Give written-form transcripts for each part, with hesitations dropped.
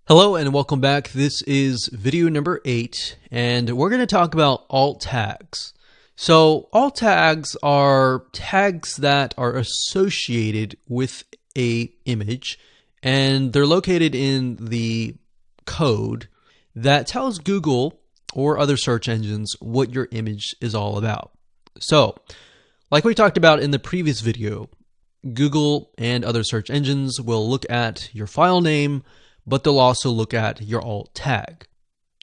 Hello and welcome back. This is video number 8 and we're going to talk about alt tags. So alt tags are tags that are associated with a image and they're located in the code that tells Google or other search engines what your image is all about. So like we talked about in the previous video, Google and other search engines will look at your file name, but they'll also look at your alt tag.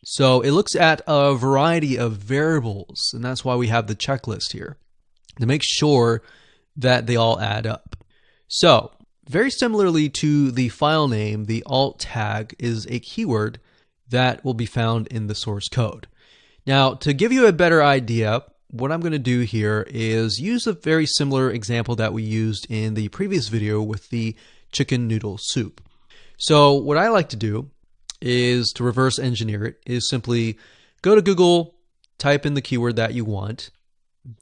So it looks at a variety of variables, and that's why we have the checklist here to make sure that they all add up. So very similarly to the file name, the alt tag is a keyword that will be found in the source code. Now, to give you a better idea, what I'm going to do here is use a very similar example that we used in the previous video with the chicken noodle soup. So what I like to do is to reverse engineer it, is simply go to Google, type in the keyword that you want,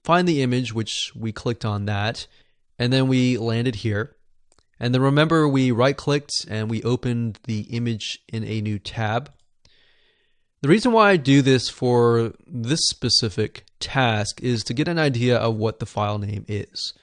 find the image, which we clicked on that, and then we landed here. And then remember, we right-clicked and we opened the image in a new tab. The reason why I do this for this specific task is to get an idea of what the file name is.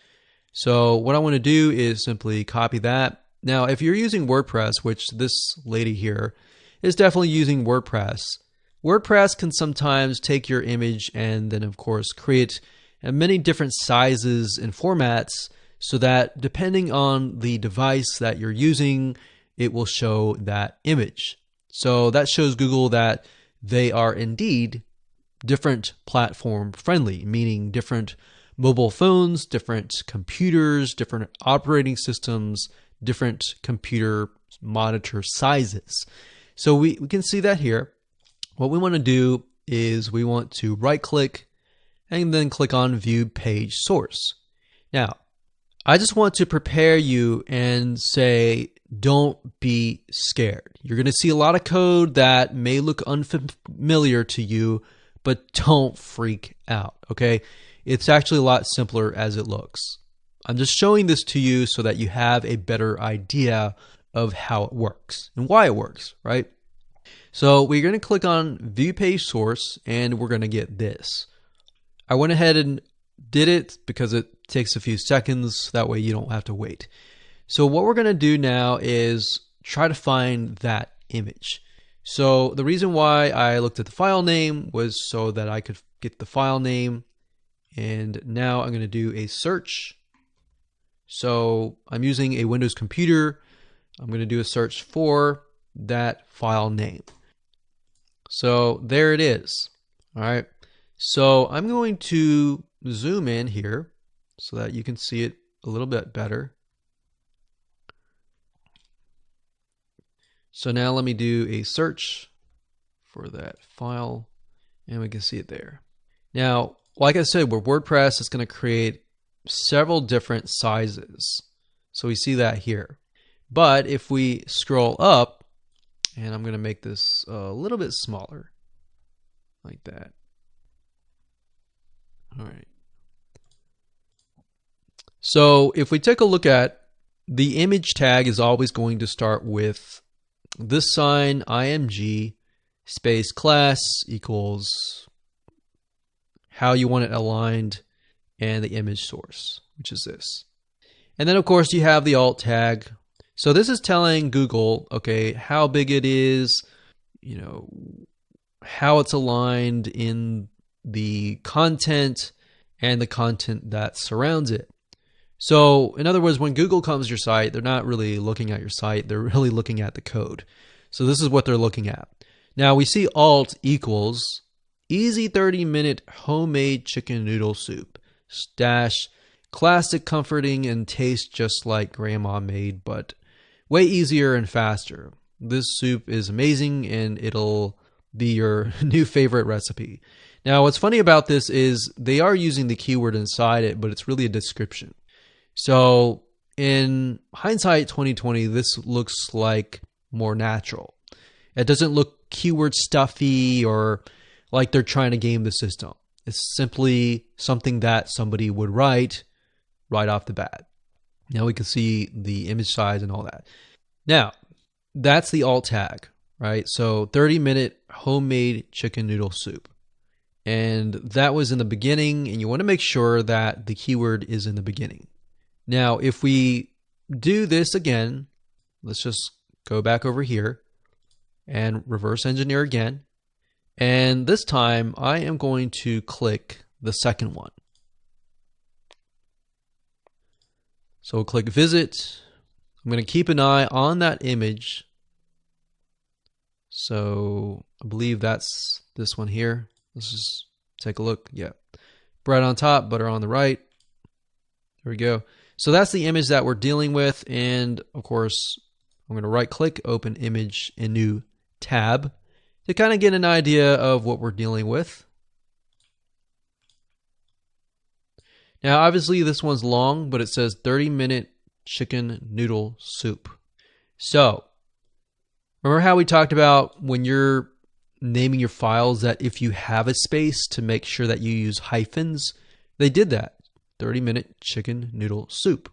So what I want to do is simply copy that. Now, if you're using WordPress, which this lady here is definitely using WordPress, WordPress can sometimes take your image and then, of course, create many different sizes and formats so that depending on the device that you're using, it will show that image. So that shows Google that they are indeed different platform friendly, meaning different mobile phones, different computers, different operating systems, different computer monitor sizes. So we can see that here. What we want to do is we want to right click and then click on view page source. Now, I just want to prepare you and say, don't be scared. You're going to see a lot of code that may look unfamiliar to you, but don't freak out, okay? It's actually a lot simpler as it looks. I'm just showing this to you so that you have a better idea of how it works and why it works, right? So we're going to click on view page source and we're going to get this. I went ahead and did it because it takes a few seconds. That way you don't have to wait. So what we're going to do now is try to find that image. So the reason why I looked at the file name was so that I could get the file name. And now I'm going to do a search. So I'm using a Windows computer. I'm going to do a search for that file name. So there it is. All right. So I'm going to zoom in here so that you can see it a little bit better. So now let me do a search for that file and we can see it there. Now, like I said, with WordPress, it's going to create several different sizes. So we see that here. But if we scroll up, and I'm going to make this a little bit smaller, like that. All right. So if we take a look at the image tag is always going to start with this sign, img space class equals how you want it aligned and the image source, which is this. And then of course you have the alt tag. So this is telling Google, okay, how big it is, you know, how it's aligned in the content and the content that surrounds it. So in other words, when Google comes to your site, they're not really looking at your site, they're really looking at the code. So this is what they're looking at. Now we see alt equals easy 30-minute homemade chicken noodle soup. Dash classic, comforting, and tastes just like grandma made, but way easier and faster. This soup is amazing and it'll be your new favorite recipe. Now, what's funny about this is they are using the keyword inside it, but it's really a description. So in hindsight 2020, this looks like more natural. It doesn't look keyword stuffy or like they're trying to game the system. It's simply something that somebody would write right off the bat. Now we can see the image size and all that. Now, that's the alt tag. right? So 30-minute homemade chicken noodle soup. And that was in the beginning, and you want to make sure that the keyword is in the beginning. Now, if we do this again, let's just go back over here and reverse engineer again. And this time I am going to click the second one. So we'll click visit. I'm going to keep an eye on that image. So I believe that's this one here. Let's just take a look. Yeah. Bread on top, butter on the right. There we go. So that's the image that we're dealing with. And of course, I'm going to right click, open image in new tab to kind of get an idea of what we're dealing with. Now, obviously this one's long, but it says 30-minute chicken noodle soup. So remember how we talked about when you're naming your files that if you have a space to make sure that you use hyphens, they did that. 30-minute chicken noodle soup.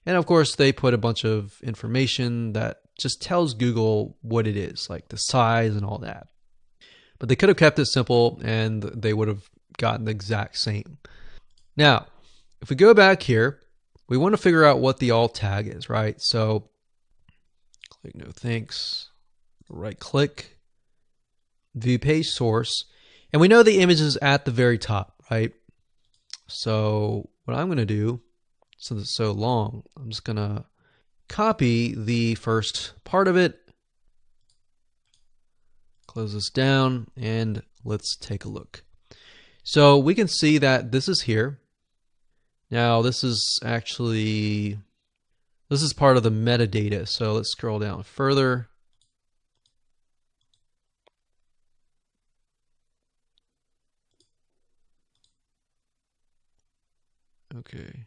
And of course, they put a bunch of information that just tells Google what it is, like the size and all that. But they could have kept it simple and they would have gotten the exact same. Now, if we go back here, we want to figure out what the alt tag is, right? So click no thanks, right click, view page source, and we know the image is at the very top, right? So what I'm going to do, since it's so long, I'm just going to copy the first part of it, close this down, and let's take a look. So we can see that this is here. Now this is part of the metadata. So let's scroll down further. Okay.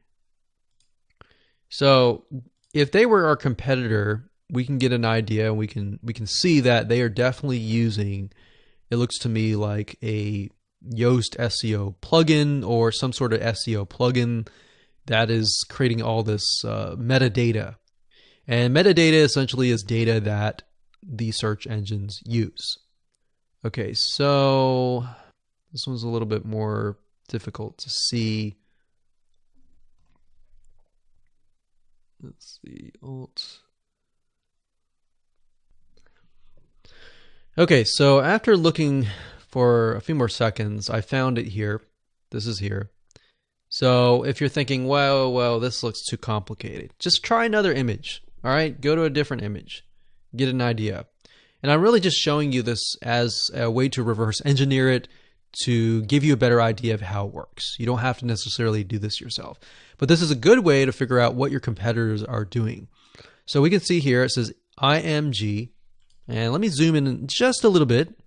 So if they were our competitor, we can get an idea, and we can see that they are definitely using, it looks to me like a Yoast SEO plugin or some sort of SEO plugin that is creating all this metadata. And metadata essentially is data that the search engines use. Okay, so this one's a little bit more difficult to see. Let's see, alt. Okay, so after looking for a few more seconds, I found it here. This is here. So if you're thinking, well, this looks too complicated, just try another image. All right, go to a different image, get an idea. And I'm really just showing you this as a way to reverse engineer it to give you a better idea of how it works. You don't have to necessarily do this yourself. But this is a good way to figure out what your competitors are doing. So we can see here, it says IMG. And let me zoom in just a little bit.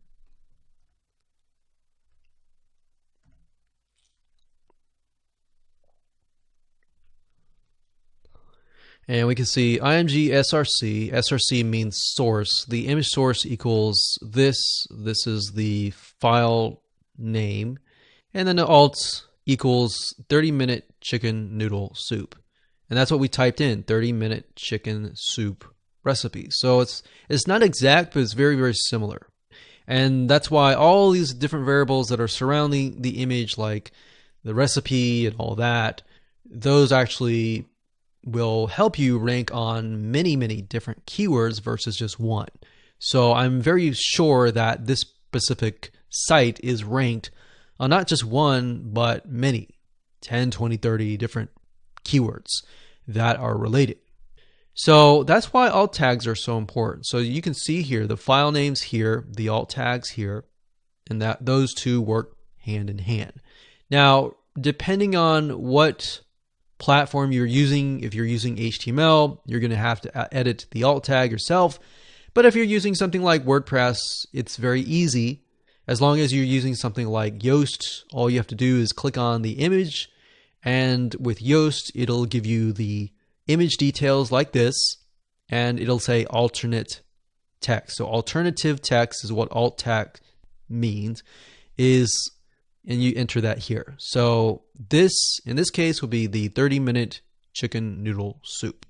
And we can see IMG SRC. SRC means source. The image source equals this. This is the file name. And then the alt equals 30-minute chicken noodle soup. And that's what we typed in, 30-minute chicken soup recipe. So it's not exact, but it's very, very similar. And that's why all these different variables that are surrounding the image, like the recipe and all that, those actually will help you rank on many, many different keywords versus just one. So I'm very sure that this specific site is ranked on not just one, but many, 10, 20, 30 different keywords that are related. So that's why alt tags are so important. So you can see here the file names here, the alt tags here, and that those two work hand in hand. Now, depending on what platform you're using, if you're using HTML, you're going to have to edit the alt tag yourself. But if you're using something like WordPress, it's very easy. As long as you're using something like Yoast, all you have to do is click on the image, and with Yoast, it'll give you the image details like this, and it'll say alternate text. So alternative text is what alt tag means, and you enter that here. So this, in this case, will be the 30-minute chicken noodle soup.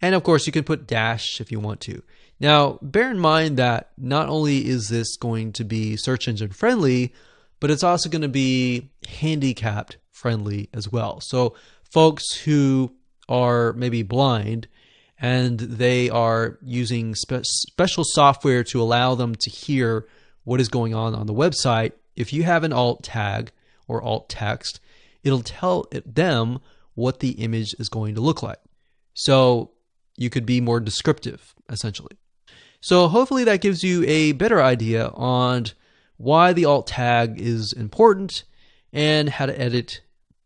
And of course, you can put dash if you want to. Now, bear in mind that not only is this going to be search engine friendly, but it's also going to be handicapped friendly as well. So folks who are maybe blind and they are using special software to allow them to hear what is going on the website, if you have an alt tag or alt text, it'll tell them what the image is going to look like. So you could be more descriptive, essentially. So hopefully that gives you a better idea on why the alt tag is important and how to edit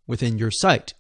within your site.